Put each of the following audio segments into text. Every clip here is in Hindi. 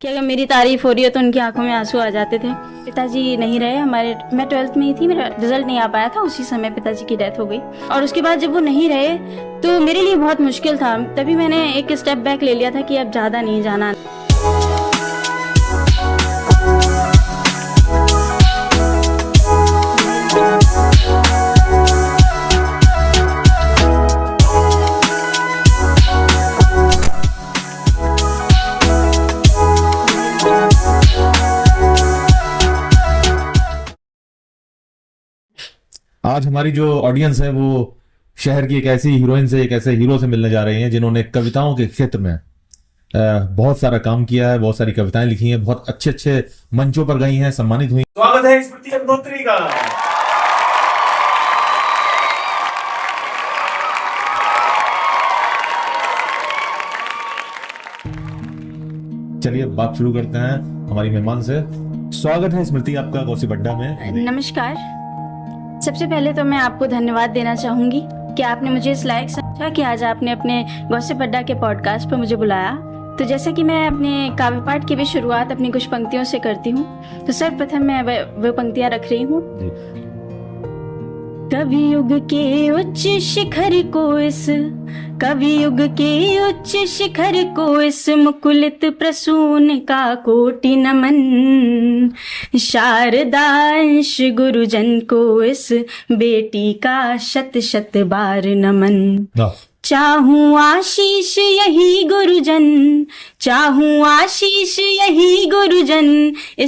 कि अगर मेरी तारीफ हो रही है तो उनकी आंखों में आंसू आ जाते थे। पिताजी नहीं रहे हमारे, मैं 12th में ही थी, मेरा रिजल्ट नहीं आ पाया था, उसी समय पिताजी की डेथ हो गई। और उसके बाद जब वो नहीं रहे तो मेरे लिए बहुत मुश्किल था। तभी मैंने एक स्टेप बैक ले लिया था कि अब ज़्यादा नहीं जाना। आज हमारी जो ऑडियंस है वो शहर की एक ऐसी हीरोइन से, एक ऐसे हीरो से मिलने जा रहे हैं जिन्होंने कविताओं के क्षेत्र में बहुत सारा काम किया है, बहुत सारी कविताएं लिखी हैं, बहुत अच्छे अच्छे मंचों पर गई हैं, सम्मानित हुई। स्वागत है स्मृति अग्निहोत्री का। चलिए बात शुरू करते हैं हमारी मेहमान से। स्वागत है स्मृति आपका गॉसिप अड्डा में। नमस्कार। सबसे पहले तो मैं आपको धन्यवाद देना चाहूँगी कि आपने मुझे इस लायक समझा कि आज आपने अपने गॉसिप अड्डा के पॉडकास्ट पर मुझे बुलाया। तो जैसा कि मैं अपने काव्य पाठ की भी शुरुआत अपनी कुछ पंक्तियों से करती हूँ, तो सर्वप्रथम मैं वो पंक्तियाँ रख रही हूँ। कवियुग के उच्च शिखर को इस कवियुग के उच्च शिखर को इस मुकुलित प्रसून का कोटि नमन। शारदांश गुरुजन को इस बेटी का शत शत बार नमन। चाहूं आशीष यही गुरुजन, चाहूं आशीष यही गुरुजन,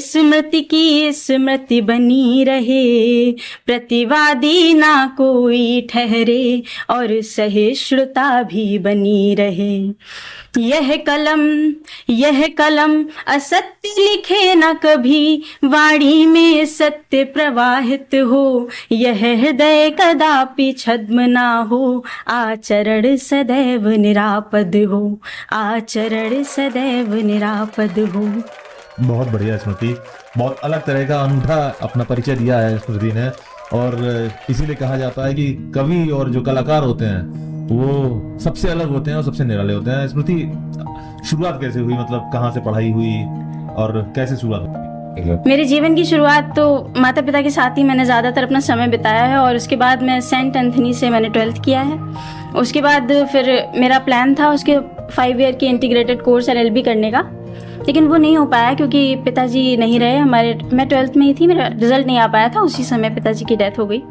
स्मृति की स्मृति बनी रहे, प्रतिवादी ना कोई ठहरे और सहिष्णुता भी बनी रहे। यह कलम असत्य लिखे न कभी, वाणी में सत्य प्रवाहित हो, यह हृदय कदापि छद्म ना हो, आचरण सदैव निरापद हो, आचरण सदैव निरापद हो। बहुत बढ़िया स्मृति, बहुत अलग तरह का अनूठा अपना परिचय दिया है स्मृति ने। और इसीलिए कहा जाता है कि कवि और जो कलाकार होते हैं वो सबसे अलग होते हैं और सबसे निराले होते हैं। स्मृति, शुरुआत कैसे हुई, मतलब कहाँ से पढ़ाई हुई और कैसे शुरुआत हुई? मेरे जीवन की शुरुआत तो माता पिता के साथ ही मैंने ज़्यादातर अपना समय बिताया है। और उसके बाद मैं सेंट एंथनी से मैंने 12th किया है। उसके बाद फिर मेरा प्लान था उसके 5 ईयर की इंटीग्रेटेड कोर्स LLB करने का, लेकिन वो नहीं हो पाया क्योंकि पिताजी नहीं रहे हमारे। मैं 12th में ही थी, मेरा रिजल्ट नहीं आ पाया था, उसी समय पिताजी की डेथ हो गई।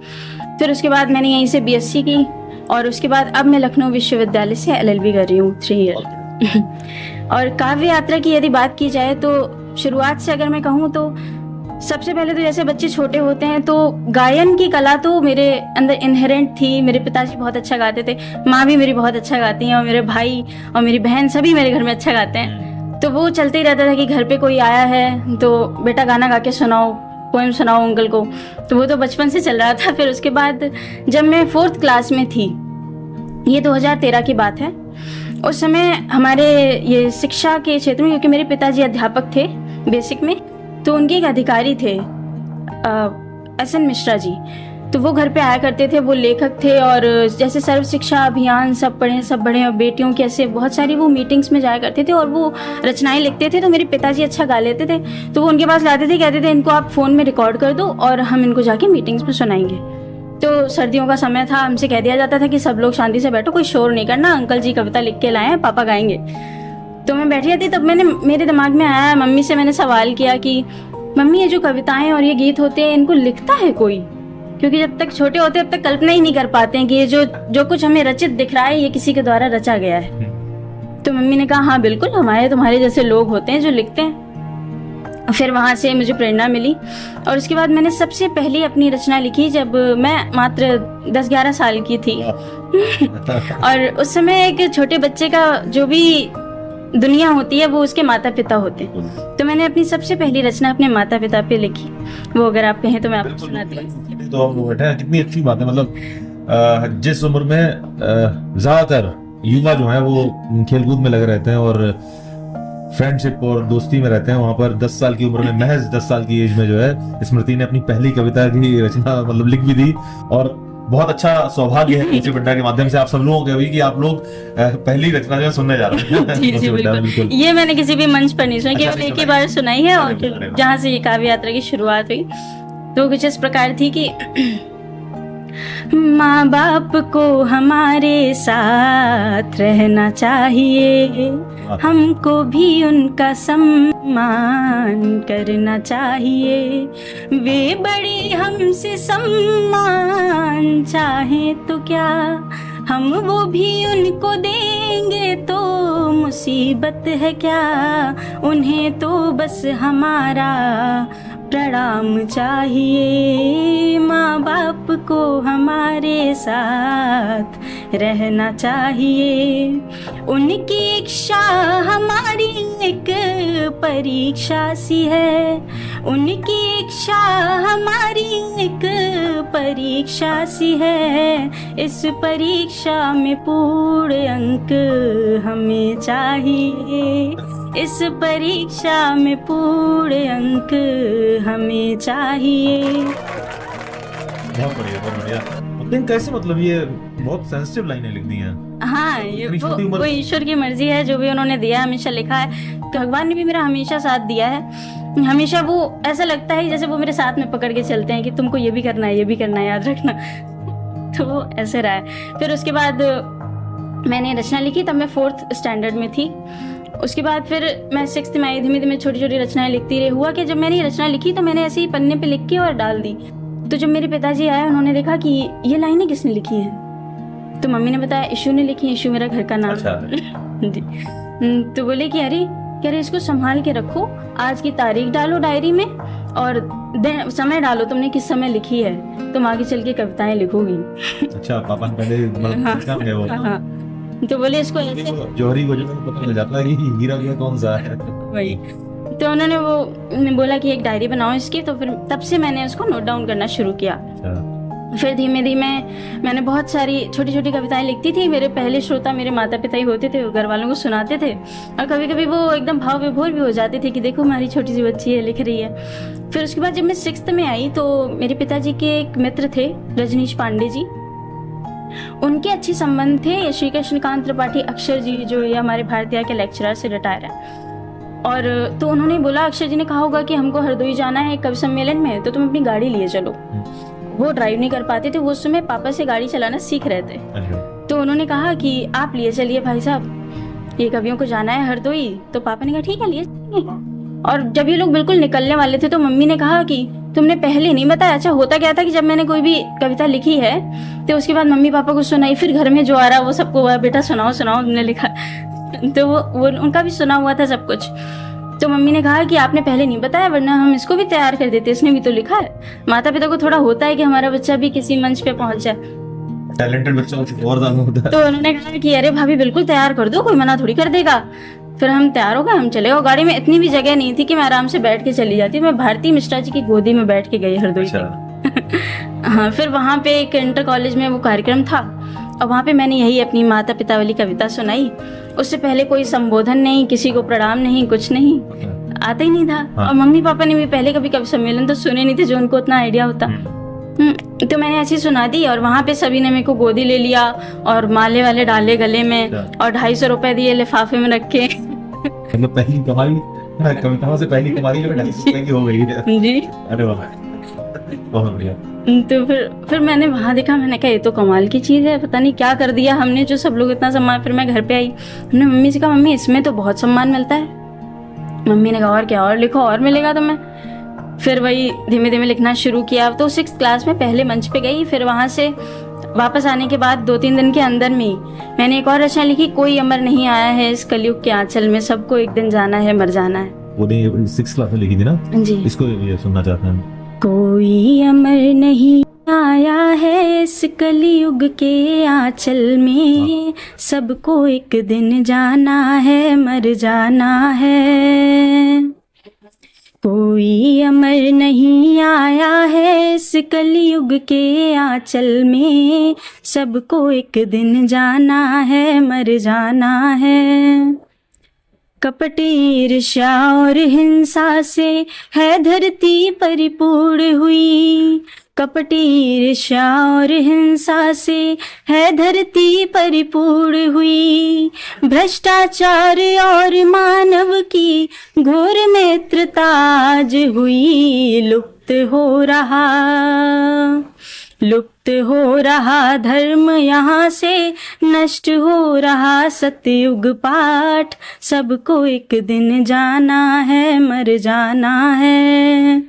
फिर उसके बाद मैंने यहीं से BSc की और उसके बाद अब मैं लखनऊ विश्वविद्यालय से LLB कर रही हूँ 3 ईयर। और काव्य यात्रा की यदि बात की जाए तो शुरुआत से अगर मैं कहूँ तो सबसे पहले तो जैसे बच्चे छोटे होते हैं तो गायन की कला तो मेरे अंदर इनहेरेंट थी। मेरे पिताजी बहुत अच्छा गाते थे, माँ भी मेरी बहुत अच्छा गाती हैं, और मेरे भाई और मेरी बहन सभी मेरे घर में अच्छा गाते हैं। तो वो चलते ही रहता था कि घर पे कोई आया है तो बेटा गाना गा के सुनाओ, पोएम सुनाओ अंकल को। तो वो तो बचपन से चल रहा था। फिर उसके बाद जब मैं 4th क्लास में थी, ये 2013 की बात है, उस समय हमारे ये शिक्षा के क्षेत्र में, क्योंकि मेरे पिताजी अध्यापक थे बेसिक में, तो उनके एक अधिकारी थे SN मिश्रा जी। तो वो घर पे आया करते थे, वो लेखक थे और जैसे सर्व शिक्षा अभियान सब पढ़ें और बेटियों की ऐसे बहुत सारी वो मीटिंग्स में जाया करते थे और वो रचनाएं लिखते थे। तो मेरे पिताजी अच्छा गा लेते थे, तो वो उनके पास लाते थे, कहते थे इनको आप फ़ोन में रिकॉर्ड कर दो और हम इनको जाके मीटिंग्स में सुनाएंगे। तो सर्दियों का समय था, हमसे कह दिया जाता था कि सब लोग शांति से बैठो, कोई शोर नहीं करना, अंकल जी कविता लिख के लाए हैं, पापा गाएंगे। तो मैं बैठी थी, तब मेरे दिमाग में आया, मम्मी से मैंने सवाल किया कि मम्मी ये जो कविताएं और ये गीत होते हैं इनको लिखता है कोई? क्योंकि जब तक छोटे होते हैं तब तक कल्पना ही नहीं कर पाते हैं कि ये जो कुछ हमें रचित दिख रहा है ये किसी के द्वारा रचा गया है। तो मम्मी ने कहा हाँ बिल्कुल, हमारे तुम्हारे जैसे लोग होते हैं जो लिखते हैं। फिर वहाँ से मुझे प्रेरणा मिली और उसके बाद मैंने सबसे पहली अपनी रचना लिखी जब मैं मात्र 10-11 साल की थी। और उस समय एक छोटे बच्चे का जो भी दुनिया होती है वो उसके माता पिता होते हैं। तो मैंने अपनी सबसे पहली रचना अपने माता पिता पे लिखी, वो अगर आप कहें तो मैं आपको सुनाती हूँ। तो हम बैठे हैं, कितनी अच्छी बात है। मतलब जिस उम्र में ज्यादातर युवा जो है वो खेलकूद में लगे रहते हैं और फ्रेंडशिप और दोस्ती में रहते हैं, वहां पर 10 साल की उम्र में, महज 10 साल की एज में जो है स्मृति ने अपनी पहली कविता की रचना मतलब लिख भी दी और बहुत अच्छा सौभाग्य है तुलसी बड्डा के माध्यम से आप सब लोगों के भी कि आप लोग पहली रचना जो है सुनने जा रहे हैं। जी तुलसी जी बड्डा, बिल्कुल, ये मैंने किसी भी मंच पर नहीं सुना, अच्छा, केवल नहीं एक ही सुनाई। बार सुनाई है। और अरे वाह, अरे वाह। जहाँ से ये काव्य यात्रा की शुरुआत हुई तो कुछ इस प्रकार थी कि माँ बाप को हमारे साथ रहना चाहिए, हमको भी उनका सम्मान करना चाहिए, वे बड़े हमसे सम्मान चाहे तो क्या हम वो भी उनको देंगे तो मुसीबत है क्या, उन्हें तो बस हमारा प्रणाम चाहिए, माँ बाप को हमारे साथ रहना चाहिए, उनकी इच्छा हमारी एक परीक्षा सी है, उनकी इच्छा हमारी एक परीक्षा सी है, इस परीक्षा में पूर्ण अंक हमें चाहिए, इस परीक्षा में पूर्ण अंक हमें चाहिए। बहुत बढ़िया, बहुत बढ़िया। लेकिन कैसे, मतलब ये बहुत सेंसिटिव लाइनें लिख दी हैं। हाँ, ये इतनी छोटी उम्र वो ईश्वर की मर्जी है, जो भी उन्होंने दिया हमेशा लिखा है। भगवान ने भी मेरा हमेशा साथ दिया है, हमेशा वो ऐसा लगता है जैसे वो मेरे साथ में पकड़ के चलते हैं कि तुमको ये भी करना है, ये भी करना है, याद रखना। तो वो ऐसे रहा है। फिर उसके बाद मैंने रचना लिखी, तब मैं 4th स्टैंडर्ड में थी। उसके बाद फिर मैं 6th में आई, धीमे धीमे छोटी छोटी रचनाएं लिखती रही। हुआ कि जब मैंने ये रचना लिखी तो मैंने ऐसे ही पन्ने पे लिख के और डाल दी। तो जब मेरे पिताजी आए, उन्होंने देखा कि ये लाइनें किसने लिखी हैं, तो मम्मी ने बताया इशू ने लिखी है, इशू मेरा घर का नाम। अच्छा। जी। तो बोले कि अरे इसको संभाल के रखो, आज की तारीख डालो डायरी में और समय डालो तुमने किस समय लिखी है, तुम आगे चल के कविताएं लिखोगी। अच्छा, पापा ने पहले मतलब काम है वो। हाँ, तो बोले इसको ऐसे, जौहरी को जो पता चल जाता है कि हीरा जो कौन सा है। वही। तो उन्होंने वो बोला कि एक डायरी बनाओ इसकी, तो फिर तब से मैंने उसको नोट डाउन करना शुरू किया। फिर धीमे धीमे मैंने बहुत सारी छोटी छोटी कविताएं लिखती थी। मेरे पहले श्रोता मेरे माता पिता ही होते थे, वो घर वालों को सुनाते थे और कभी कभी वो एकदम भाव विभोर भी हो जाते थे कि देखो हमारी छोटी सी बच्ची है, लिख रही है। फिर उसके बाद जब मैं 6th में आई तो मेरे पिताजी के एक मित्र थे रजनीश पांडे जी, उनके अच्छे संबंध थे श्री कृष्णकांत त्रिपाठी अक्षर जी, जो ये हमारे भारतीय के लेक्चरर से रिटायर है। और तो उन्होंने बोला, अक्षर जी ने कहा होगा कि हमको हरदोई जाना है कवि सम्मेलन में, तो तुम अपनी गाड़ी लिए चलो। वो ड्राइव नहीं कर पाते थे, वो उस समय पापा से गाड़ी चलाना सीख रहे थे। तो उन्होंने कहा कि आप लिए चलिए भाई साहब, ये कवियों को जाना है हरदोई। तो पापा ने कहा ठीक है लिए चलेंगे। और जब ये लोग बिल्कुल निकलने वाले थे तो मम्मी ने कहा कि तुमने पहले नहीं बताया। अच्छा, होता क्या था कि जब मैंने कोई भी कविता लिखी है तो उसके बाद मम्मी पापा को सुनाई, फिर घर में जो आ रहा वो सबको बेटा सुनाओ सुनाओ तुमने लिखा। तो वो उनका भी सुना हुआ था सब कुछ। तो मम्मी ने कहा कि आपने पहले नहीं बताया, वरना हम इसको भी तैयार कर देते, इसने भी तो लिखा है। माता पिता को थोड़ा होता है कि हमारा बच्चा भी किसी मंच पे पहुंच जाए, टैलेंटेड बच्चा और ज्यादा होता है। तो उन्होंने कहा कि अरे भाभी बिल्कुल तैयार कर दो, कोई मना थोड़ी कर देगा। फिर हम तैयार हो गए, हम चले गए। गाड़ी में इतनी भी जगह नहीं थी कि मैं आराम से बैठ के चली जाती। मैं भारती मिश्रा जी की गोदी में बैठ के गई हरदोई से। हाँ, फिर वहाँ पे एक इंटर कॉलेज में वो कार्यक्रम था और वहाँ पे मैंने यही अपनी माता पिता वाली कविता सुनाई। उससे पहले कोई संबोधन नहीं, किसी को प्रणाम नहीं, कुछ नहीं, आता ही नहीं था। हाँ। और मम्मी पापा ने भी पहले कभी कवि सम्मेलन तो सुने नहीं थे, जो उनको उतना आइडिया होता। तो मैंने ऐसी सुना दी और वहाँ पे सभी ने मेरे को गोदी ले लिया और माले वाले डाले गले में और 250 रुपए दिए लिफाफे में रख के। मतलब पहली कमाई कविताओं से पहली कमाई जो 250 रुपए की हो गई है। जी। अरे वाह, बहुत बढ़िया। तो फिर मैंने वहाँ देखा, मैंने कहा ये तो कमाल की चीज़ है, पता नहीं क्या कर दिया हमने जो सब लोग इतना सम्मान। फिर मैं घर पे आई, हमने मम्मी से कहा मम्मी इसमें तो बहुत सम्मान मिलता है। मम्मी ने कहा और क्या, और लिखो और मिलेगा तुम्हें। फिर वही धीमे धीमे लिखना शुरू किया। तो 6th क्लास में पहले मंच पे गई। फिर वहाँ से वापस आने के बाद 2-3 दिन के अंदर में ही मैंने एक और रचना लिखी, कोई अमर नहीं आया है इस कलयुग के आंचल में, सबको एक दिन जाना है मर जाना है। वो 6th क्लास में लिखी थी ना जी। इसको ये सुनना चाहते हैं। कोई अमर नहीं आया है इस कलयुग के आंचल में, सबको एक दिन जाना है मर जाना है। कोई अमर नहीं आया है इस कलयुग के आंचल में, सबको एक दिन जाना है मर जाना है। कपट ईर्ष्या और हिंसा से है धरती परिपूर्ण हुई, कपटी ईर्ष्या और हिंसा से है धरती परिपूर्ण हुई, भ्रष्टाचार और मानव की घोर मित्रता आज हुई। लुप्त हो रहा धर्म यहाँ से, नष्ट हो रहा सतयुग पाठ, सबको एक दिन जाना है, मर जाना है।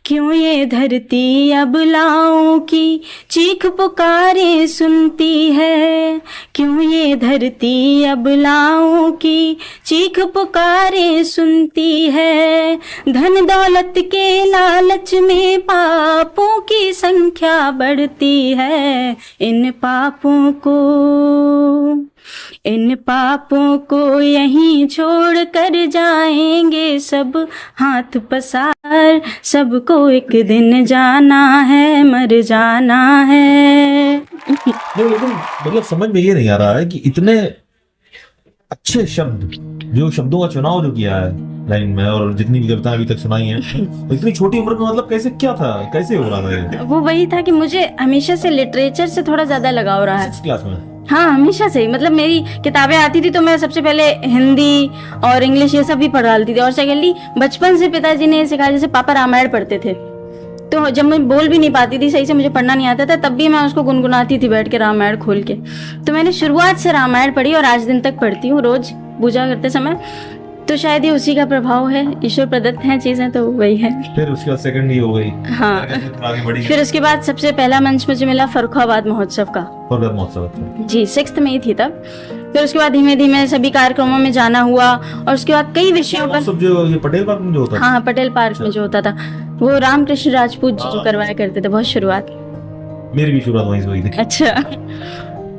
क्यों ये धरती अबलाओं की चीख पुकारे सुनती है, क्यों ये धरती अबलाओं की चीख पुकारे सुनती है। धन दौलत के लालच में पापों की संख्या बढ़ती है, इन पापों को यहीं छोड़ कर जाएंगे सब हाथ पसार, सबको एक दिन जाना है, मर जाना है। नहीं, लेकिन मतलब समझ में ये नहीं आ रहा है कि इतने अच्छे शब्द, जो शब्दों का चुनाव जो किया है लाइन में, और जितनी भी कविताएं अभी तक सुनाई हैं, तो इतनी छोटी उम्र में मतलब कैसे, क्या था, कैसे हो रहा था ये? वो वही था कि मुझे हमेशा से लिटरेचर से थोड़ा ज्यादा लगाव रहा है। 6th क्लास में? हाँ, हमेशा से ही। मतलब मेरी किताबें आती थी तो मैं सबसे पहले हिंदी और इंग्लिश ये सब भी पढ़ डालती थी, और सेकेंडली बचपन से पिताजी ने सिखाया, जैसे पापा रामायण पढ़ते थे, तो जब मैं बोल भी नहीं पाती थी सही से, मुझे पढ़ना नहीं आता था, तब भी मैं उसको गुनगुनाती थी बैठ के रामायण खोल के। तो मैंने शुरुआत से रामायण पढ़ी और आज दिन तक पढ़ती हूँ रोज पूजा करते समय। तो शायद ये उसी का प्रभाव है, ईश्वर प्रदत्त हैं चीजें, तो वही है। फिर उसके बाद सेकंड ये हो गई। हाँ, आगे बढ़ी। फिर उसके बाद सबसे पहला मंच मुझे मिला फर्रुखाबाद महोत्सव का। फर्रुखाबाद महोत्सव जी, 6th में ही थी तब। फिर उसके बाद धीमे धीमे सभी कार्यक्रमों में जाना हुआ, और उसके बाद कई विषयों पर। सब जो ये पटेल पार्क में जो होता था? हाँ, पटेल पार्क में जो होता था, वो रामकृष्ण राजपूत जी जो करवाया करते थे, बहुत शुरुआत। मेरी भी शुरुआत वहीं से हुई थी। अच्छा।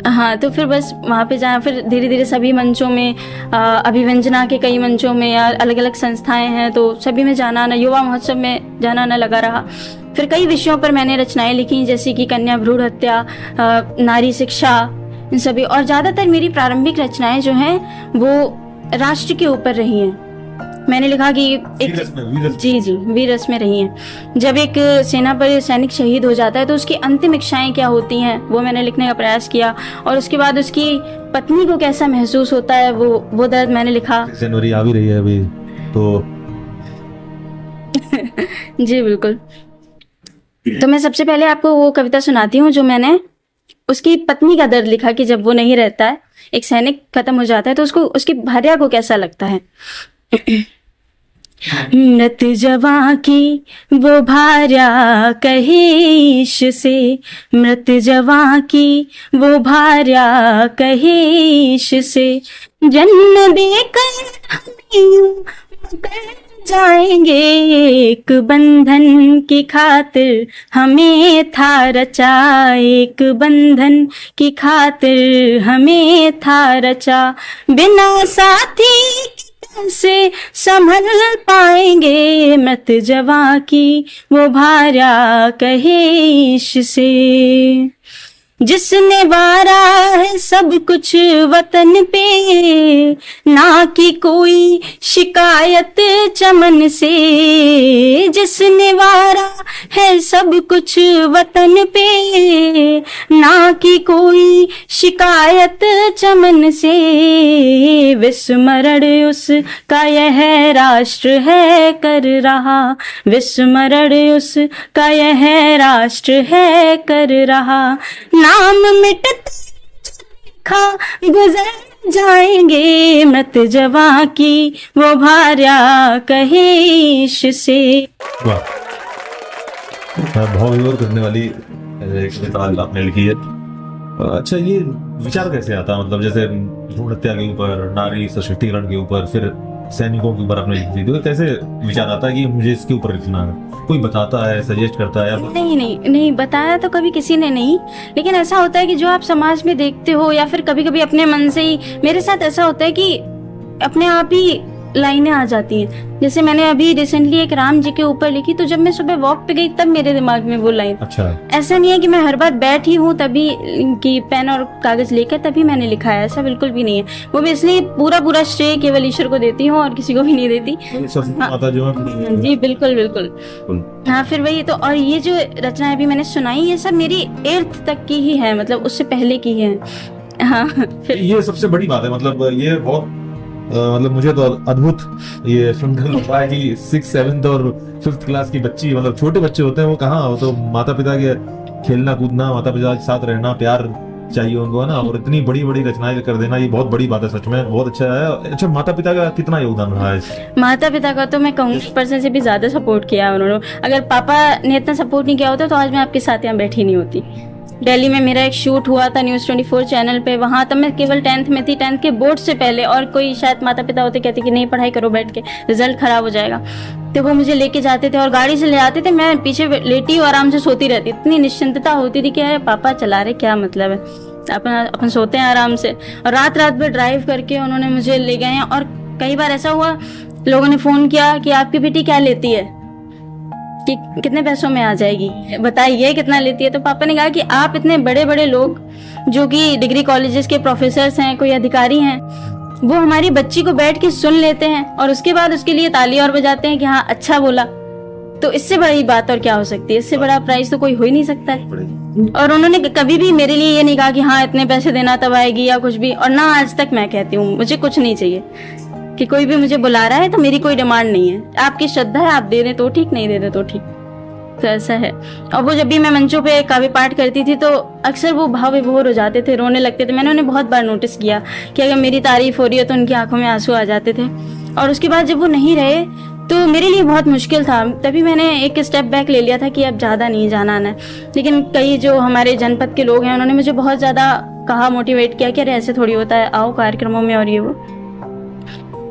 हाँ, तो फिर बस वहाँ पे जाना, फिर धीरे धीरे सभी मंचों में, अभिव्यंजना के कई मंचों में, या अलग अलग संस्थाएं हैं तो सभी में जाना आना, युवा महोत्सव में जाना आना लगा रहा। फिर कई विषयों पर मैंने रचनाएं लिखी, जैसे कि कन्या भ्रूण हत्या, नारी शिक्षा, इन सभी। और ज़्यादातर मेरी प्रारंभिक रचनाएं जो हैं वो राष्ट्र के ऊपर रही हैं। मैंने लिखा कि एक वीर रस में रही हैं। जब एक सेना पर सैनिक शहीद हो जाता है तो उसकी अंतिम इच्छाएं क्या होती हैं, वो मैंने लिखने का प्रयास किया, और उसके बाद उसकी पत्नी को कैसा महसूस होता है, वो दर्द मैंने लिखा। जनवरी आ भी रही है अभी तो। जी बिल्कुल। तो मैं सबसे पहले आपको वो कविता सुनाती हूँ जो मैंने उसकी पत्नी का दर्द लिखा, कि जब वो नहीं रहता है, एक सैनिक खत्म हो जाता है, तो उसको, उसकी भार्या को कैसा लगता है। मृत जवां की वो भार्या कहे ईश से, मृत जवां की वो भार्या कहे ईश से, जन्म देकर जाएंगे एक बंधन की खातिर, हमें था रचा एक बंधन की खातिर, हमें था रचा, बिना साथी से संभल पाएंगे, मृत जवां की वो भार्या कहे ईश से, जिसने वारा है सब कुछ वतन पे, ना की कोई शिकायत चमन से, जिसने वारा है सब कुछ वतन पे, ना की कोई शिकायत चमन से, विस्मरण उसका यह राष्ट्र है कर रहा, विस्मरण उसका यह राष्ट्र है कर रहा, नाम मिटत खा गुजर जाएंगे, मृत जवां की वो भार्या कहे ईश से। वाह, भाव विभोर करने वाली कविता आपने लिखी है। अच्छा, ये विचार कैसे आता, मतलब जैसे भ्रूण हत्या के ऊपर, नारी सशक्तिकरण के ऊपर, फिर सैनिकों के ऊपर आपने लिख दी, तो कैसे विचार आता है कि मुझे इसके ऊपर लिखना है? कोई बताता है, सजेस्ट करता है? नहीं बताया तो कभी किसी ने नहीं, लेकिन ऐसा होता है कि जो आप समाज में देखते हो, या फिर कभी कभी अपने मन से ही, मेरे साथ ऐसा होता है कि अपने आप ही लाइनें आ जाती हैं। जैसे मैंने अभी रिसेंटली एक राम जी के ऊपर लिखी, तो जब मैं सुबह वॉक पे गई तब मेरे दिमाग में वो लाइन। अच्छा, ऐसा नहीं है कि मैं हर बार बैठी हूँ तभी कि पेन और कागज लेकर तभी मैंने लिखा है, ऐसा बिल्कुल भी नहीं है। वो भी इसलिए पूरा श्रेय केवल ईश्वर को देती हूँ और किसी को भी नहीं देती। सरस्वती माता जो है। जी बिल्कुल बिल्कुल। हाँ, फिर वही तो। और ये जो रचना अभी मैंने सुनाई, ये सब मेरी 8th तक की ही है, मतलब उससे पहले की है। हाँ, फिर ये सबसे बड़ी बात है, मतलब ये बहुत मतलब मुझे तो अद्भुत ये सुनकर लगता है कि 6th 7th और 5th क्लास की बच्ची, मतलब छोटे बच्चे होते हैं वो कहाँ, वो तो माता पिता के खेलना कूदना, माता पिता के साथ रहना, प्यार चाहिए उनको, है ना। और इतनी बड़ी बड़ी रचनाएं कर देना, ये बहुत बड़ी बात है, सच में बहुत अच्छा है। अच्छा, माता पिता का कितना योगदान रहा है? माता पिता का तो मैं कहूँगी पर्सन से भी ज्यादा सपोर्ट किया है उन्होंने। अगर पापा ने इतना सपोर्ट नहीं किया होता तो आज मैं आपके साथ यहाँ बैठी नहीं होती। दिल्ली में मेरा एक शूट हुआ था न्यूज़ 24 चैनल पे, वहाँ तब मैं केवल 10th में थी, 10th के बोर्ड से पहले। और कोई शायद माता पिता होते कहते कि नहीं पढ़ाई करो बैठ के, रिजल्ट खराब हो जाएगा, तो वो मुझे लेके जाते थे और गाड़ी से ले आते थे। मैं पीछे लेटी और आराम से सोती रहती, इतनी निश्चिंतता होती थी कि अरे पापा चला रहे, क्या मतलब है, अपन सोते हैं आराम से। और रात भर ड्राइव करके उन्होंने मुझे ले गए हैं। और कई बार ऐसा हुआ, लोगों ने फ़ोन किया कि आपकी बेटी क्या लेती है, कि कितने पैसों में आ जाएगी, बताइए कितना लेती है। तो पापा ने कहा कि आप इतने बड़े बड़े लोग जो कि डिग्री कॉलेजेस के प्रोफेसर्स हैं, कोई अधिकारी हैं, वो हमारी बच्ची को बैठ के सुन लेते हैं और उसके बाद उसके लिए ताली और बजाते हैं कि हाँ अच्छा बोला। तो इससे बड़ी बात और क्या हो सकती है, इससे बड़ा प्राइस तो कोई हो ही नहीं सकता है। और उन्होंने कभी भी मेरे लिए ये नहीं कहा कि हाँ इतने पैसे देना तब आएगी या कुछ भी। और ना आज तक मैं कहती हूँ मुझे कुछ नहीं चाहिए, कि कोई भी मुझे बुला रहा है तो मेरी कोई डिमांड नहीं है, आपकी श्रद्धा है, आप दे दें तो ठीक, नहीं दे दें तो ठीक। तो ऐसा है। और वो जब भी मैं मंचों पे काव्य पाठ करती थी तो अक्सर वो भाव विभोर हो जाते थे, रोने लगते थे। मैंने उन्हें बहुत बार नोटिस किया कि अगर मेरी तारीफ हो रही है तो उनकी आंखों में आंसू आ जाते थे। और उसके बाद जब वो नहीं रहे तो मेरे लिए बहुत मुश्किल था। तभी मैंने एक स्टेप बैक ले लिया था कि अब ज़्यादा नहीं जाना है। लेकिन कई जो हमारे जनपद के लोग हैं उन्होंने मुझे बहुत ज़्यादा कहा, मोटिवेट किया कि अरे ऐसे थोड़ी होता है, आओ कार्यक्रमों में और ये वो।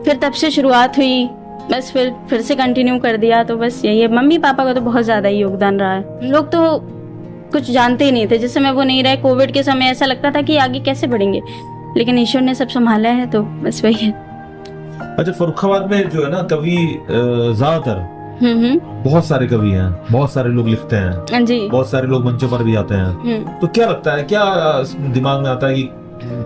फिर तब से शुरुआत हुई, बस फिर से कंटिन्यू कर दिया। तो बस यही है, मम्मी पापा का तो बहुत ज़्यादा ही योगदान रहा है। लोग तो कुछ जानते ही नहीं थे, जिस समय वो नहीं रहे कोविड के समय ऐसा लगता था कि आगे कैसे बढ़ेंगे, लेकिन ईश्वर ने सब संभाला है, तो बस वही है। अच्छा, फर्रुखाबाद में जो है ना कवि ज्यादातर बहुत सारे कवि हैं, बहुत सारे लोग लिखते हैं जी, बहुत सारे लोग मंचों पर भी आते हैं। तो क्या लगता है, क्या दिमाग में आता है कि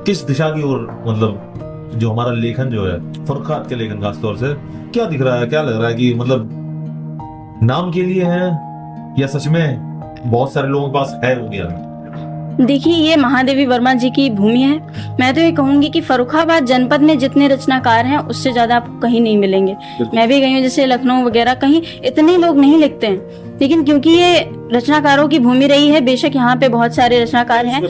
किस दिशा की ओर, मतलब जो हमारा लेखन जो है फर्रुखाबाद के लेखन खास तौर से क्या दिख रहा है, क्या लग रहा है कि मतलब नाम के लिए है या सच में बहुत सारे लोगों के पास है वो ज्ञान? देखिए, ये महादेवी वर्मा जी की भूमि है। मैं तो ये कहूंगी कि फर्रुखाबाद जनपद में जितने रचनाकार हैं उससे ज्यादा आपको कहीं नहीं मिलेंगे। मैं भी गई हूँ जैसे लखनऊ वगैरह, कहीं इतने लोग नहीं लिखते हैं, लेकिन क्योंकि ये रचनाकारों की भूमि रही है, बेशक यहाँ पे बहुत सारे रचनाकार हैं।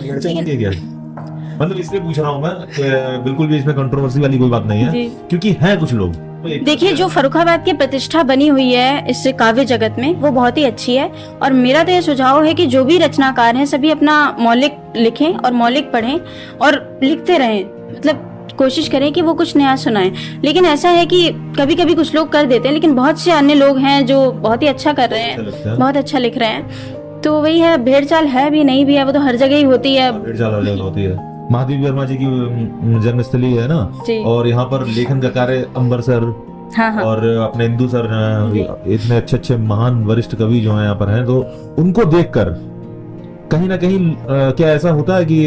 मतलब इसलिए पूछ रहा हूँ मैं, बिल्कुल भी इसमें कंट्रोवर्सी वाली कोई बात नहीं है, क्योंकि है कुछ लोग। देखिए, जो फर्रुखाबाद की प्रतिष्ठा बनी हुई है इस काव्य जगत में वो बहुत ही अच्छी है। और मेरा तो ये सुझाव है कि जो भी रचनाकार हैं सभी अपना मौलिक लिखें और मौलिक पढ़ें और लिखते रहें, मतलब कोशिश करें कि वो कुछ नया सुनाएं। लेकिन ऐसा है कि कभी कभी कुछ लोग कर देते हैं, लेकिन बहुत से अन्य लोग हैं जो बहुत ही अच्छा कर रहे हैं, बहुत अच्छा लिख रहे हैं। तो वही है, भेड़ चाल है भी नहीं भी है, वो तो हर जगह ही होती है। भेड़ चाल हर जगह होती है। महादेवी वर्मा जी की जन्मस्थली है ना, और यहाँ पर लेखन का कार्य अंबर सर और अपने इंदु सर, इतने अच्छे अच्छे महान वरिष्ठ कवि जो हैं यहाँ पर हैं, तो उनको देखकर कहीं ना कहीं क्या ऐसा होता है कि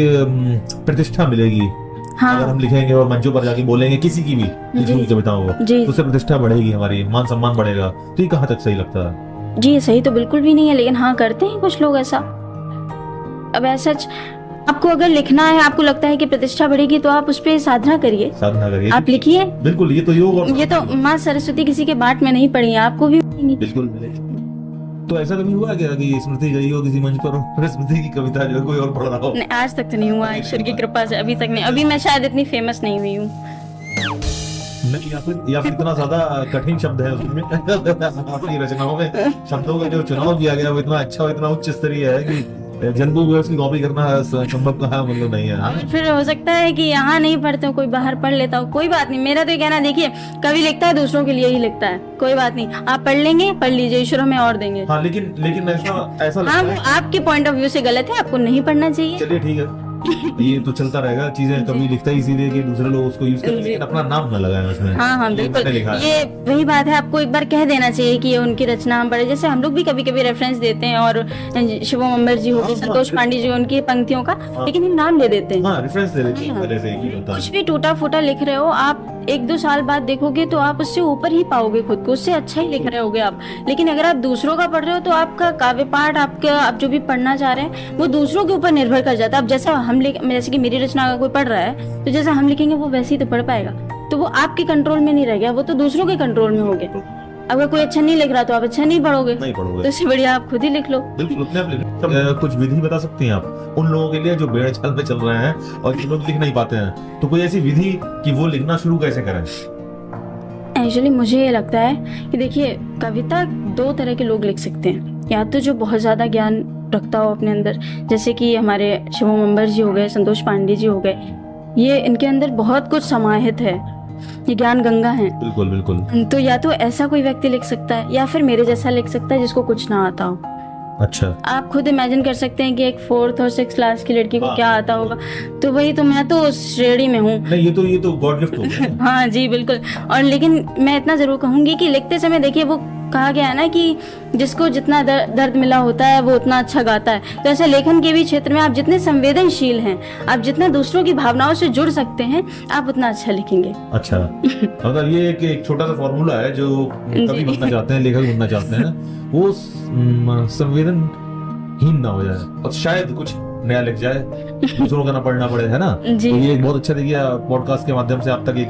प्रतिष्ठा मिलेगी? अगर हम लिखेंगे और मंचों पर जाके बोलेंगे किसी की भी कविताओं को, तो उससे प्रतिष्ठा बढ़ेगी, हमारी मान सम्मान बढ़ेगा। तो ये कहाँ तक सही लगता है? जी सही तो बिल्कुल भी नहीं है, लेकिन हाँ करते हैं कुछ लोग ऐसा। अब ऐसा आपको अगर लिखना है, आपको लगता है कि प्रतिष्ठा बढ़ेगी, तो आप उस पर साधना करिए, आप लिखिए। बिल्कुल, ये तो योग और ये तो माँ सरस्वती किसी के बाट में नहीं पड़ी है, आपको भी बिल्कुल मिलेगी। तो ऐसा कभी हुआ क्या कि स्मृति गई हो किसी मंच पर और स्मृति की कविता जो कोई और पढ़ रहा हो? नहीं, आज तक तो नहीं हुआ, ईश्वर की कृपा से अभी तक नहीं। अभी मैं शायद इतनी फेमस नहीं हुई हूँ। नहीं, या फिर इतना ज्यादा कठिन शब्द है उसमें अपनी रचनाओं में, शब्दों का जो चुनाव किया गया वो इतना अच्छा, इतना उच्च स्तरीय है कि जनता को उसकी कॉपी करना संभव कहा मतलब नहीं है। फिर हो सकता है कि यहाँ नहीं पढ़ते हो, कोई बाहर पढ़ लेता हो, कोई बात नहीं। मेरा तो ये कहना, देखिए कवि लिखता है दूसरों के लिए ही लिखता है, कोई बात नहीं, आप पढ़ लेंगे, पढ़ लीजिए, ईश्वर हमें और देंगे। हाँ, लेकिन ऐसा हाँ, आपके पॉइंट ऑफ व्यू से गलत है, आपको नहीं पढ़ना चाहिए। चलिए ठीक है, ये तो चलता रहेगा, चीजें कभी लिखता ही इसीलिए कि दूसरे लोग उसको यूज करें, लेकिन अपना नाम ना लगाएं उसमें। हाँ हाँ ये बिल्कुल, मैंने लिखा है। ये वही बात है, आपको एक बार कह देना चाहिए कि ये उनकी रचना हम पढ़े। जैसे हम लोग भी कभी कभी रेफरेंस देते हैं, और शिवम अंबर जी हो गए, हाँ, संतोष पांडे जी, उनकी पंक्तियों का, लेकिन हम नाम ले देते हैं। हाँ, रेफरेंस दे देते हैं पहले से ही होता है। कुछ भी टूटा फूटा लिख रहे हो आप, 1-2 साल बाद देखोगे तो आप उससे ऊपर ही पाओगे खुद को, उससे अच्छा ही लिख रहे होगे आप। लेकिन अगर आप दूसरों का पढ़ रहे हो तो आपका काव्य पाठ, आपका आप जो भी पढ़ना चाह रहे हैं वो दूसरों के ऊपर निर्भर कर जाता है। अब जैसा जैसे कि मेरी रचना अगर कोई पढ़ रहा है तो जैसा हम लिखेंगे वो वैसे ही तो पढ़ पाएगा, तो वो आपके कंट्रोल में नहीं रह गया, वो तो दूसरों के कंट्रोल में हो गया। अगर कोई अच्छा नहीं लिख रहा तो आप अच्छा नहीं पढ़ोगे, तो इससे बढ़िया आप खुद ही लिख लो। बिल्कुल, अपने आप लिख। कुछ विधि बता सकती हैं आप उन लोगों के लिए जो बेड़चाल पे चल रहे हैं और जो लोग लिख नहीं पाते हैं, तो कोई ऐसी विधि कि वो लिखना शुरू कैसे करें? एक्चुअली मुझे ये लगता है कि देखिए, कविता 2 तरह के लोग लिख सकते हैं। या तो जो बहुत ज़्यादा ज्ञान रखता हो अपने अंदर, जैसे कि हमारे शिवम अंबर जी हो गए, संतोष पांडे जी हो गए, ये इनके अंदर बहुत कुछ समाहित है, ये ज्ञान गंगा है। बिल्कुल बिल्कुल। तो या तो ऐसा कोई व्यक्ति लिख सकता है, या फिर मेरे जैसा लिख सकता है जिसको कुछ ना आता हो। अच्छा, आप खुद इमेजिन कर सकते हैं कि एक 4th और 6th क्लास की लड़की को क्या आता होगा, तो वही तो मैं तो उस श्रेणी में हूँ। नहीं, ये तो गॉड गिफ्ट हो गया। हाँ जी बिल्कुल। और लेकिन मैं इतना जरूर कहूंगी कि लिखते समय देखिए, वो कहा गया है ना कि जिसको जितना दर्द मिला होता है वो उतना अच्छा गाता है। तो ऐसे लेखन के भी क्षेत्र में आप जितने संवेदनशील हैं, आप जितना दूसरों की भावनाओं से जुड़ सकते हैं, आप उतना अच्छा लिखेंगे। अच्छा, अगर ये एक छोटा सा फॉर्मूला है जो कभी बनना चाहते हैं, लेखक बनना चाहते हैं, वो संवेदनहीन ना हो जाए और शायद कुछ नया लिख जाए, दूसरों का ना पढ़ना पड़े, है ना। तो ये बहुत अच्छा, देखिए पॉडकास्ट के माध्यम से आप तक एक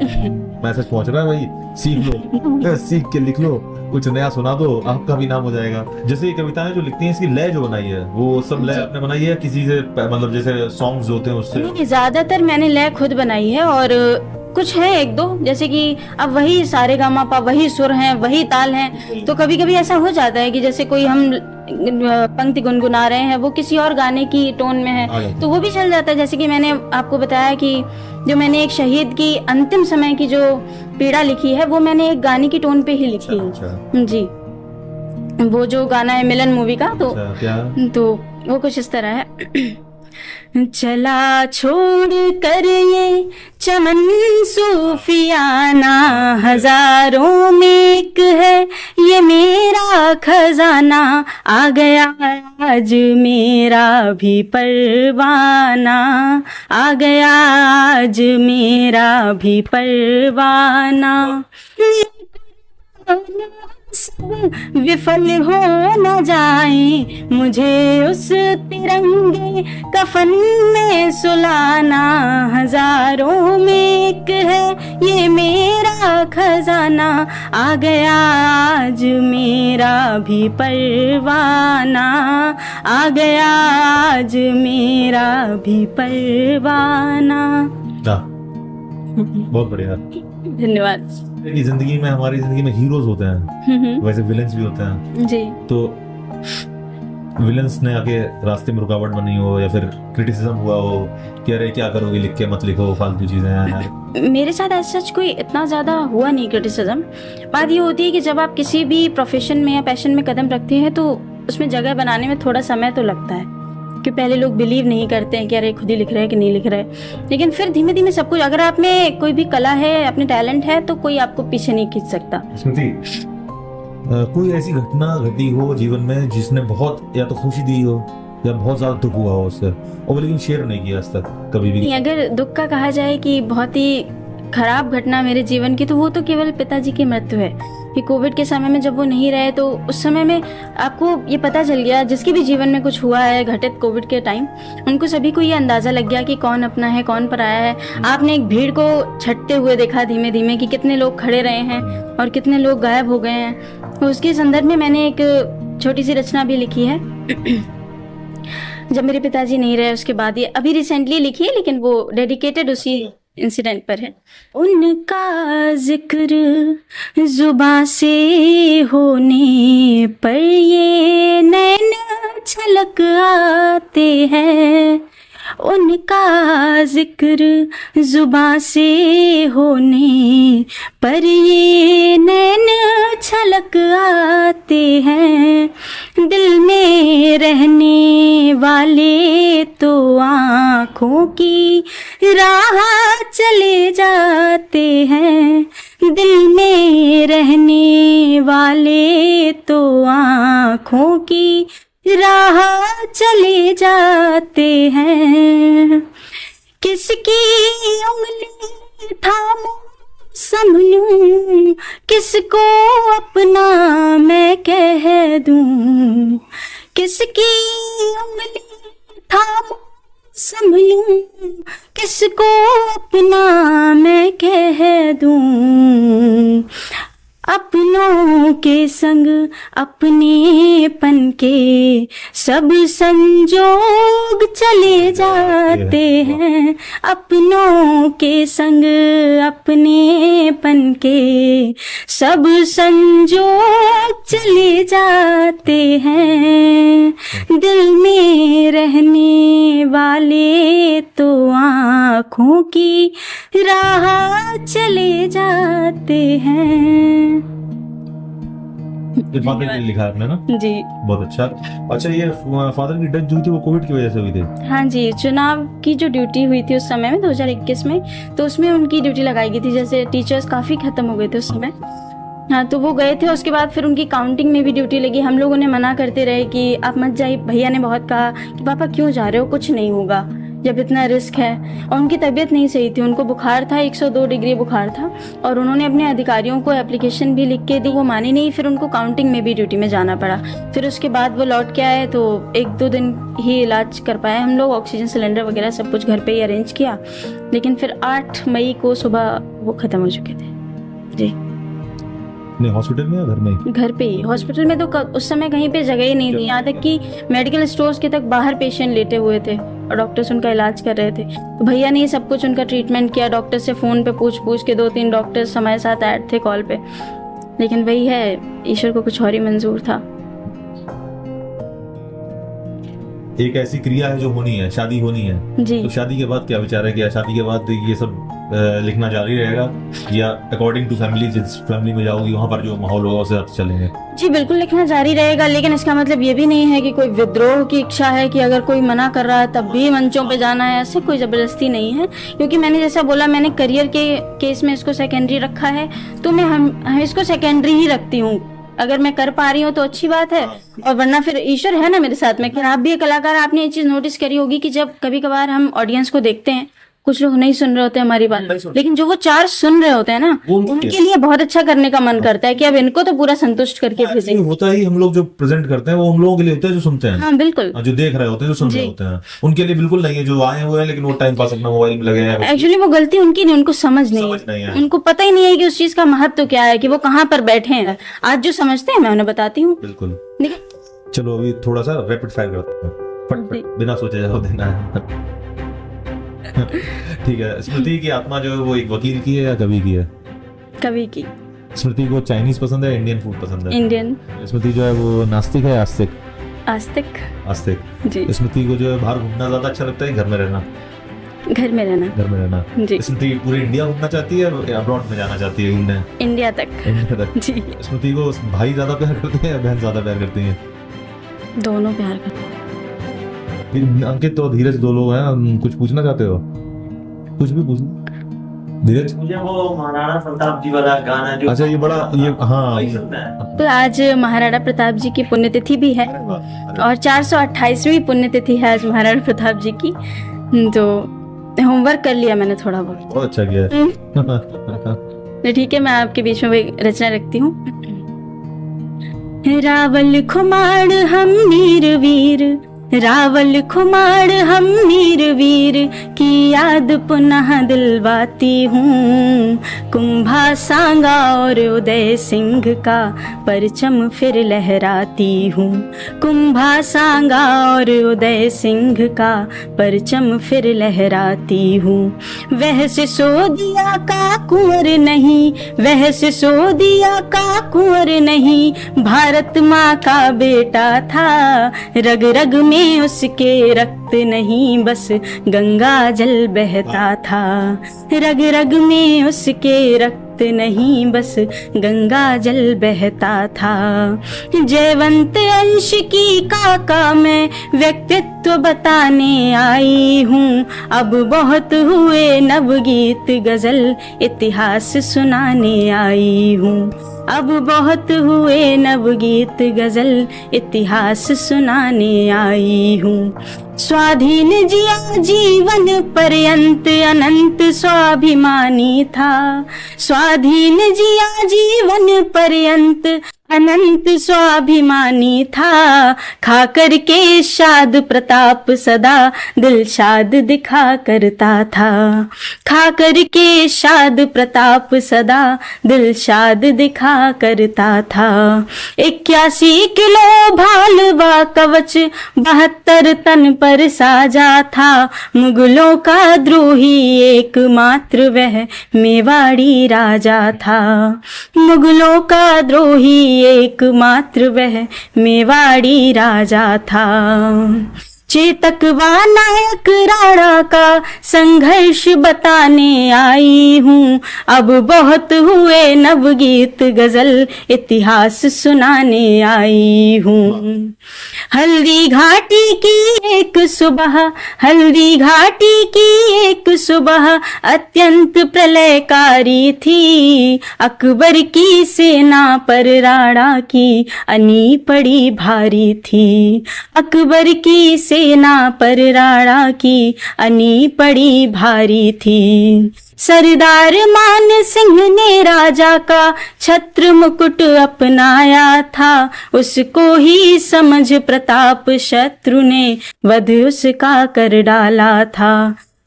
मैसेज पहुंच रहा है, भाई सीख लो, सीख के लिख लो, कुछ नया सुना दो, आपका भी नाम हो जाएगा। जैसे ये कविताएं जो लिखती हैं, इसकी लय जो बनाई है वो सब लय आपने बनाई है किसी से, मतलब जैसे सॉन्ग्स होते हैं उससे? नहीं, ज्यादातर मैंने लय खुद बनाई है, और कुछ है 1-2, जैसे कि अब वही सारे गामा पा, वही सुर हैं, वही ताल हैं, तो कभी कभी ऐसा हो जाता है कि जैसे कोई हम पंक्ति गुनगुना रहे हैं, वो किसी और गाने की टोन में है, तो वो भी चल जाता है। जैसे कि मैंने आपको बताया कि जो मैंने एक शहीद की अंतिम समय की जो पीड़ा लिखी है, वो मैंने एक गाने की टोन पे ही लिखी है जी। वो जो गाना है मिलन मूवी का, तो वो कुछ इस तरह है। चला छोड़ कर ये चमन सूफियाना, हजारों में एक है ये मेरा खजाना, आ गया आज मेरा भी परवाना, आ गया आज मेरा भी परवाना, विफल हो न जाए मुझे उस तिरंगे कफन में सुलाना, हजारों में एक है ये मेरा खजाना, आ गया आज मेरा भी परवाना, आ गया आज मेरा भी परवाना। बहुत बढ़िया, धन्यवाद। जिंदगी में, हमारी जिंदगी में हीरोज होते हैं, वैसे विलेंस भी होते हैं जी। तो विलेंस ने आके रास्ते में रुकावट बनी हो, या फिर क्रिटिसिज्म हुआ हो कि अरे क्या करोगे लिख के, मत लिखो, फालतू चीजें हैं यार? मेरे साथ ऐसा सच कोई इतना ज्यादा हुआ नहीं क्रिटिसिज्म। बात ये होती है कि जब आप किसी भी प्रोफेशन में या पैशन में कदम रखते हैं तो उसमें जगह बनाने में थोड़ा समय तो लगता है, कि पहले लोग बिलीव नहीं करते हैं कि अरे खुद ही लिख रहे हैं कि नहीं लिख रहे, लेकिन फिर धीमे धीमे सब कुछ, अगर आप में कोई भी कला है, अपने टैलेंट है, तो कोई आपको पीछे नहीं खींच सकता। स्मृति, कोई ऐसी घटना घटी हो जीवन में जिसने बहुत या तो खुशी दी हो या बहुत ज्यादा दुख हुआ हो उससे, और लेकिन शेयर नहीं किया आज तक कभी भी? अगर दुख का कहा जाए कि बहुत ही खराब घटना मेरे जीवन की, तो वो तो केवल पिताजी की मृत्यु है। कि कोविड के समय में जब वो नहीं रहे, तो उस समय में आपको ये पता चल गया, जिसके भी जीवन में कुछ हुआ है घटित कोविड के टाइम, उनको सभी को ये अंदाजा लग गया कि कौन अपना है, कौन पराया है। आपने एक भीड़ को छटते हुए देखा धीमे धीमे, कि कितने लोग खड़े रहे हैं और कितने लोग गायब हो गए हैं। तो उसके संदर्भ में मैंने एक छोटी सी रचना भी लिखी है जब मेरे पिताजी नहीं रहे उसके बाद, ये अभी रिसेंटली लिखी है, लेकिन वो डेडिकेटेड उसी इंसिडेंट पर है। उनका जिक्र जुबां से होने पर ये नैन छलक आते हैं, उनका जिक्र जुबां से होने पर ये नैन छलक आते हैं, दिल में रहने वाले तो आँखों की राह चले जाते हैं, दिल में रहने वाले तो आँखों की राह चले जाते हैं। किसकी उंगली थामूं संभलूं, किसको अपना मैं कह दूं, किसकी उंगली थामूं संभलूं, किसको अपना मैं कह दूं। अपनों के संग अपनेपन के सब संजोग चले जाते हैं, अपनों के संग अपनेपन के सब संजोग चले जाते हैं, दिल में रहने वाले तो आँखों की राह चले जाते हैं। ये फादर के लिए लिखा है आपने ना? जी बहुत अच्छा। अच्छा, ये फादर की डेथ जो हुई थी वो कोविड की वजह से हुई थी? हाँ जी, चुनाव की जो ड्यूटी हुई थी उस समय में 2021 में, तो उसमें उनकी ड्यूटी लगाई गई थी। जैसे टीचर्स काफ़ी ख़त्म हो गए थे उस समय, हाँ, तो वो गए थे। उसके बाद फिर उनकी काउंटिंग में भी ड्यूटी लगी। हम लोगों ने मना करते रहे कि आप मत जाइए। भैया ने बहुत कहा कि पापा क्यों जा रहे हो, कुछ नहीं होगा जब इतना रिस्क है। और उनकी तबीयत नहीं सही थी, उनको बुखार था, 102 डिग्री बुखार था, और उन्होंने अपने अधिकारियों को एप्लीकेशन भी लिख के दी, वो माने नहीं। फिर उनको काउंटिंग में भी ड्यूटी में जाना पड़ा। फिर उसके बाद वो लौट के आए तो 1-2 दिन ही इलाज कर पाए हम लोग। ऑक्सीजन सिलेंडर वगैरह सब कुछ घर पे ही अरेंज किया, लेकिन फिर 8 मई को सुबह वो ख़त्म हो चुके थे। जी, हॉस्पिटल में या घर में? घर पे ही। हॉस्पिटल में तो उस समय कहीं पे जगह ही नहीं थी, यहाँ तक कि मेडिकल स्टोर्स के तक बाहर पेशेंट लेटे हुए थे और डॉक्टर्स उनका इलाज कर रहे थे। तो भैया ने सब कुछ उनका ट्रीटमेंट किया। डॉक्टर से फ़ोन पे पूछ के 2-3 डॉक्टर्स हमारे साथ ऐड थे कॉल पे, लेकिन वही है, ईश्वर को कुछ और ही मंजूर था। एक ऐसी क्रिया है जो होनी है, शादी होनी है जी। तो शादी के बाद क्या विचार है? क्या शादी के बाद ये सब लिखना जारी रहेगा या अकॉर्डिंग टू फैमिली, जिस फैमिली में जाओगी वहाँ पर जो माहौल होगा उससे साथ चलेंगे? जी बिल्कुल, लिखना जारी रहेगा, लेकिन इसका मतलब ये भी नहीं है कि कोई विद्रोह की इच्छा है कि अगर कोई मना कर रहा है तब भी मंचों पे जाना है। ऐसे कोई ज़बरदस्ती नहीं है, क्योंकि मैंने जैसा बोला, मैंने करियर के केस में इसको सेकेंडरी रखा है, तो मैं हम इसको सेकेंडरी ही रखती हूँ। अगर मैं कर पा रही हूँ तो अच्छी बात है, और वरना फिर ईश्वर है ना मेरे साथ में। फिर आप भी एक कलाकार, आपने ये चीज़ नोटिस करी होगी कि जब कभी कभार हम ऑडियंस को देखते हैं, कुछ लोग नहीं सुन रहे होते हमारी बात, लेकिन जो वो 4 सुन रहे होते हैं ना, उनके लिए बहुत अच्छा करने का मन करता है कि अब इनको तो पूरा संतुष्ट करके भेजेंगे। होता ही, हम लोग जो प्रेजेंट करते हैं वो उन लोगों के लिए होता है जो सुनते हैं। हाँ बिल्कुल, जो देख रहे होते हैं, जो सुन रहे होते हैं, उनके लिए बिल्कुल नहीं है। जो आए हुए हैं लेकिन वो टाइम पास अपना मोबाइल में लगे हैं, एक्चुअली वो गलती उनकी नहीं, उनको समझ नहीं है, उनको पता ही नहीं है कि उस चीज का महत्व क्या है, कि वो कहाँ पर बैठे हैं। आज जो समझते हैं मैं उन्हें बताती हूँ। बिल्कुल। चलो अभी थोड़ा सा रैपिड फायर करते हैं, फटाफट बिना सोचे जवाब देना है। ठीक है। स्मृति की आत्मा जो है वो एक वकील की है या कवि की है? कवि की। स्मृति को चाइनीज पसंद है, इंडियन फूड पसंद है? इंडियन। स्मृति जो है वो नास्तिक है, आस्तिक? आस्तिक। आस्तिक जी। स्मृति को जो है बाहर घूमना ज्यादा अच्छा लगता है, घर में रहना? घर में रहना। घर में रहना। जी। स्मृति पूरे इंडिया घूमना चाहती है या अब्रॉड में जाना चाहती है घूमने? इंडिया तक। इंडिया तक। जी। स्मृति को भाई ज्यादा प्यार करते हैं या बहन ज्यादा प्यार करती है? दोनों प्यार करते हैं। अंकित और धीरज 2 लोग हैं, कुछ पूछना चाहते हो? कुछ भी पूछ धीरज। मुझे वो महाराणा प्रताप जी वाला गाना जो, अच्छा, ये बड़ा, ये हाँ, वही सुनना है। तो आज महाराणा प्रताप जी की पुण्यतिथि भी है और 428वीं पुण्यतिथि है आज महाराणा प्रताप जी की। तो होमवर्क कर लिया मैंने थोड़ा बहुत अच्छा किया है। तो ठीक है, मैं आपके बीच में वही रचना रखती हूँ। रावल खुमार हम मीर वीर, रावल खुमार हम मीर वीर की याद पुनः दिलवाती हूँ। कुंभा सांगा और उदय सिंह का परचम फिर लहराती हूँ। कुंभा सांगा और उदय सिंह का परचम फिर लहराती हूँ। वह सिसोदिया का कुंवर नहीं, वह सिसोदिया का कुंवर नहीं, भारत माँ का बेटा था। रग रग में उसके रक्त नहीं, बस गंगा जल बहता था। रग रग में उसके रक्त व्यक्त नहीं, बस गंगा जल बहता था। जयवंत अंश की काका मैं व्यक्तित्व बताने आई हूँ, अब बहुत हुए नवगीत गजल इतिहास सुनाने आई हूँ, अब बहुत हुए नवगीत गजल इतिहास सुनाने आई हूँ। स्वाधीन जिया जीवन पर्यंत अनंत स्वाभिमानी था, स्वाधीन जिया जीवन पर्यंत अनंत स्वाभिमानी था। खाकर के शाद प्रताप सदा दिल शाद दिखा करता था, खाकर के शाद प्रताप सदा दिल शाद दिखा करता था। 81 किलो भाल व कवच 72 तन पर साजा था, मुगलों का द्रोही एकमात्र वह मेवाड़ी राजा था, मुगलों का द्रोही एकमात्र वह मेवाड़ी राजा था। चेतक व नायक राणा का संघर्ष बताने आई हूँ, अब बहुत हुए नवगीत गजल इतिहास सुनाने आई हूँ। हल्दी घाटी की एक सुबह, हल्दी घाटी की एक सुबह अत्यंत प्रलयकारी थी, अकबर की सेना पर राणा की अनी पड़ी भारी थी, अकबर की सेना पर राणा की अनी पड़ी भारी थी। सरदार मान सिंह ने राजा का छत्र मुकुट अपनाया था, उसको ही समझ प्रताप शत्रु ने वध उसका कर डाला था।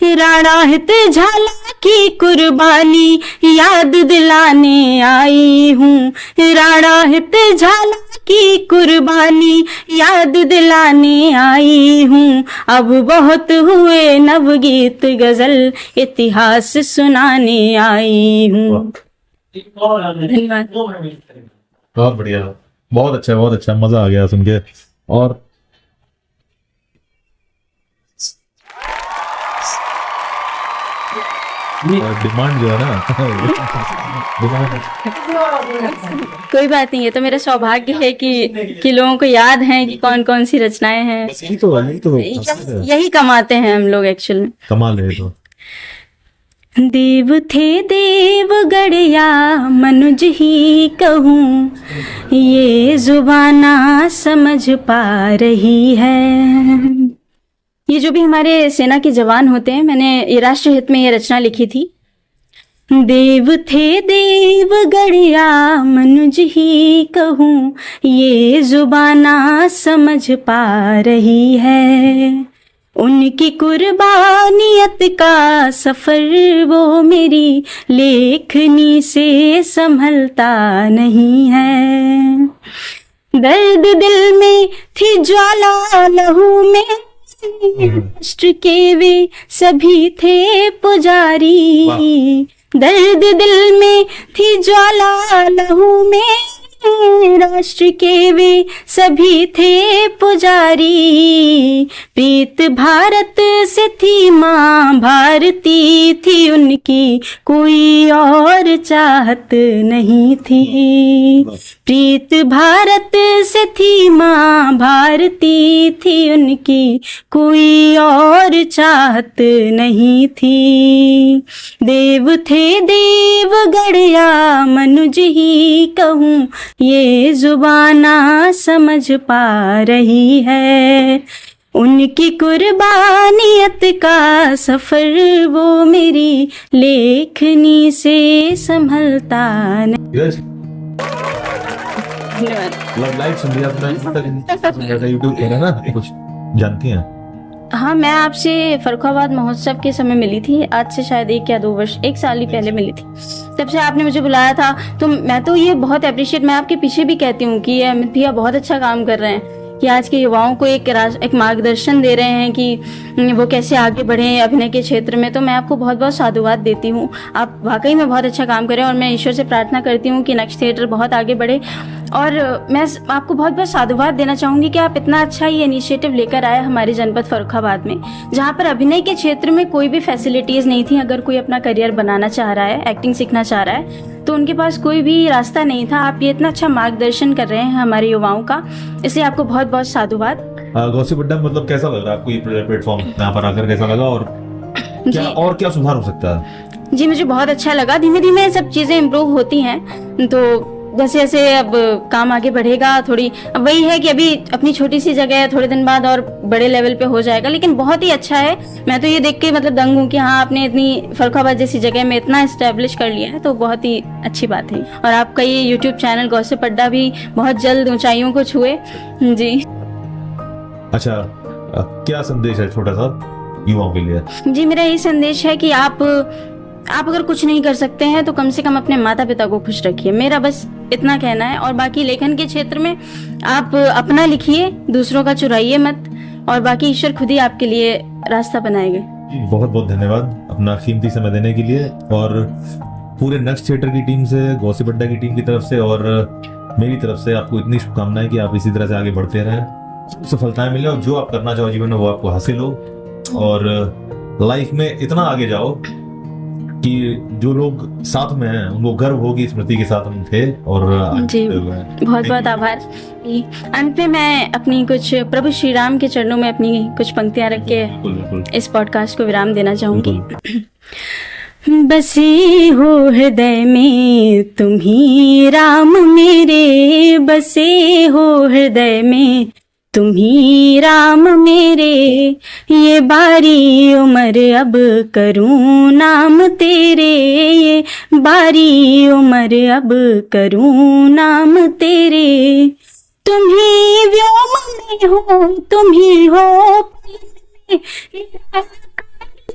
राणा हित झाला की कुर्बानी याद दिलाने आई हूँ, राणा हित झाला की कुर्बानी याद दिलाने आई हूँ, अब बहुत हुए नवगीत गजल इतिहास सुनाने आई हूँ। धन्यवाद। बहुत बढ़िया, बहुत अच्छा, मजा आ गया सुन के। और डिमांड जो है ना डिमांड कोई बात नहीं है, तो मेरा सौभाग्य है कि लोगों को याद है कि कौन कौन सी रचनाएं हैं। बस यही तो यही कमाते हैं हम लोग एक्चुअल में। कमाल है तो। देव थे देव गढ़या मनुज ही कहूँ, ये जुबाना समझ पा रही है। ये जो भी हमारे सेना के जवान होते हैं, मैंने ये राष्ट्र हित में ये रचना लिखी थी। देव थे देव गढ़या मनुज ही कहूँ, ये जुबाना समझ पा रही है। उनकी कुर्बानियत का सफर वो मेरी लेखनी से संभलता नहीं है। दर्द दिल में थी ज्वाला लहू में, राष्ट्र के वे सभी थे पुजारी। दर्द दिल में थी ज्वाला लहू में, राष्ट्र के वे सभी थे पुजारी। प्रीत भारत से थी माँ भारती थी, उनकी कोई और चाहत नहीं थी। प्रीत भारत से थी माँ भारती थी, उनकी कोई और चाहत नहीं थी। देव थे देव गढ़या मनुज ही कहूँ, ये जुबाना समझ पा रही है। उनकी कुर्बानियत का सफर वो मेरी लेखनी से संभलता नहीं। धन्यवाद। लाइव सुन लिया आपने, यूट्यूब पे ना कुछ जानती हैं? हाँ, मैं आपसे फर्रुखाबाद महोत्सव के समय मिली थी, आज से शायद 1 या 2 वर्ष, 1 साल ही पहले मिली थी। तब से आपने मुझे बुलाया था, तो मैं तो ये बहुत अप्रिशिएट, मैं आपके पीछे भी कहती हूँ कि अमित भैया बहुत अच्छा काम कर रहे हैं, कि आज के युवाओं को एक मार्गदर्शन दे रहे हैं कि वो कैसे आगे बढ़ें अभिनय के क्षेत्र में। तो मैं आपको बहुत बहुत साधुवाद देती हूँ, आप वाकई में बहुत अच्छा काम करें, और मैं ईश्वर से प्रार्थना करती हूँ कि नक्श थिएटर बहुत आगे बढ़े। और मैं आपको बहुत बहुत साधुवाद देना चाहूँगी कि आप इतना अच्छा ये इनिशिएटिव लेकर आए हमारे जनपद फर्रुखाबाद में, जहाँ पर अभिनय के क्षेत्र में कोई भी फैसिलिटीज़ नहीं थी। अगर कोई अपना करियर बनाना चाह रहा है, एक्टिंग सीखना चाह रहा है, तो उनके पास कोई भी रास्ता नहीं था। आप ये इतना अच्छा मार्गदर्शन कर रहे हैं हमारे युवाओं का, इसलिए आपको बहुत बहुत साधुवाद। गॉसिप अड्डा मतलब कैसा लग रहा है आपको, ये प्लेटफॉर्म यहाँ पर आकर कैसा लगा, और क्या सुधार हो सकता है? जी मुझे बहुत अच्छा लगा। धीमे धीमे सब चीज़ें इम्प्रूव होती हैं, तो जैसे जैसे अब काम आगे बढ़ेगा थोड़ी, अब वही है कि अभी अपनी छोटी सी जगह है, थोड़े दिन बाद और बड़े लेवल पे हो जाएगा, लेकिन बहुत ही अच्छा है। मैं तो ये देख के मतलब दंग हूँ कि हाँ आपने इतनी फर्रुखाबाद जैसी जगह में इतना इस्टेब्लिश कर लिया है, तो बहुत ही अच्छी बात है। और आपका ये यूट्यूब चैनल गॉसिप अड्डा भी बहुत जल्द ऊंचाइयों को छुए जी। अच्छा, क्या संदेश है छोटा सा युवाओं के लिए? जी मेरा यही संदेश है कि आप अगर कुछ नहीं कर सकते हैं तो कम से कम अपने माता पिता को खुश रखिए, मेरा बस इतना कहना है। और बाकी लेखन के क्षेत्र में आप अपना लिखिए, दूसरों का चुराइए मत, और बाकी ईश्वर खुद ही आपके लिए रास्ता बनाएंगे। बहुत बहुत धन्यवाद अपना कीमती समय देने के लिए, और पूरे नेक्स्ट थिएटर की टीम से, गॉसिप अड्डा की टीम की तरफ से और मेरी तरफ से आपको इतनी शुभकामनाएं कि आप इसी तरह से आगे बढ़ते रहें, सफलताएं मिले, और जो आप करना चाहो जीवन में वो आपको हासिल हो, और लाइफ में इतना आगे जाओ कि जो लोग साथ में हैं उनको गर्व हो कि स्मृति के साथ हम थे। और जी बहुत बहुत आभार। अंत में मैं अपनी कुछ प्रभु श्री राम के चरणों में अपनी कुछ पंक्तियां रख के इस पॉडकास्ट को विराम देना चाहूंगी। बसे हो हृदय में तुम ही राम मेरे, बसे हो हृदय में तुम ही राम मेरे, ये बारी उम्र अब करूं नाम तेरे, ये बारी उम्र अब करूं नाम तेरे। तुम ही व्योम में हो, तुम ही हो,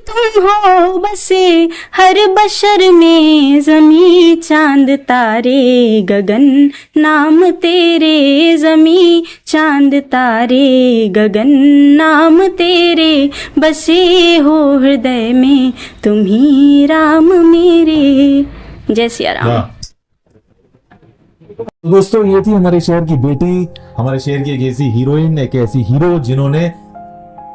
तुम हो बसे हर बशर में, जमी चांद तारे गगन नाम तेरे, जमी चांद तारे गगन नाम तेरे, बसे हो हृदय में तुम ही राम मेरे। जय सिया राम। दोस्तों, ये थी हमारे शहर की बेटी, हमारे शहर की एक ऐसी हीरोइन, एक ऐसी हीरो जिन्होंने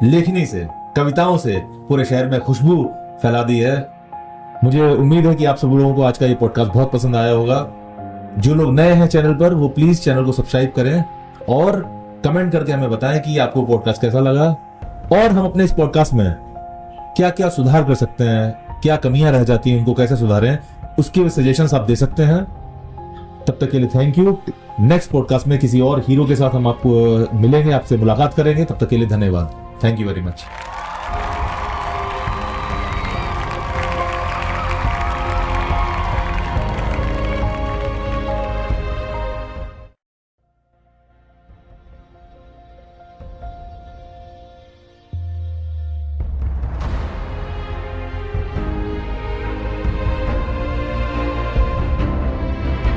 लेखनी से, कविताओं से पूरे शहर में खुशबू फैला दी है। मुझे उम्मीद है कि आप सब लोगों को आज का ये पॉडकास्ट बहुत पसंद आया होगा। जो लोग नए हैं चैनल पर, वो प्लीज चैनल को सब्सक्राइब करें और कमेंट करके हमें बताएं कि आपको पॉडकास्ट कैसा लगा, और हम अपने इस पॉडकास्ट में क्या क्या सुधार कर सकते हैं, क्या कमियां रह जाती हैं, उनको कैसे सुधारें, उसके सजेशंस आप दे सकते हैं। तब तक के लिए थैंक यू। नेक्स्ट पॉडकास्ट में किसी और हीरो के साथ हम आपको मिलेंगे, आपसे मुलाकात करेंगे। तब तक के लिए धन्यवाद। Thank you very much.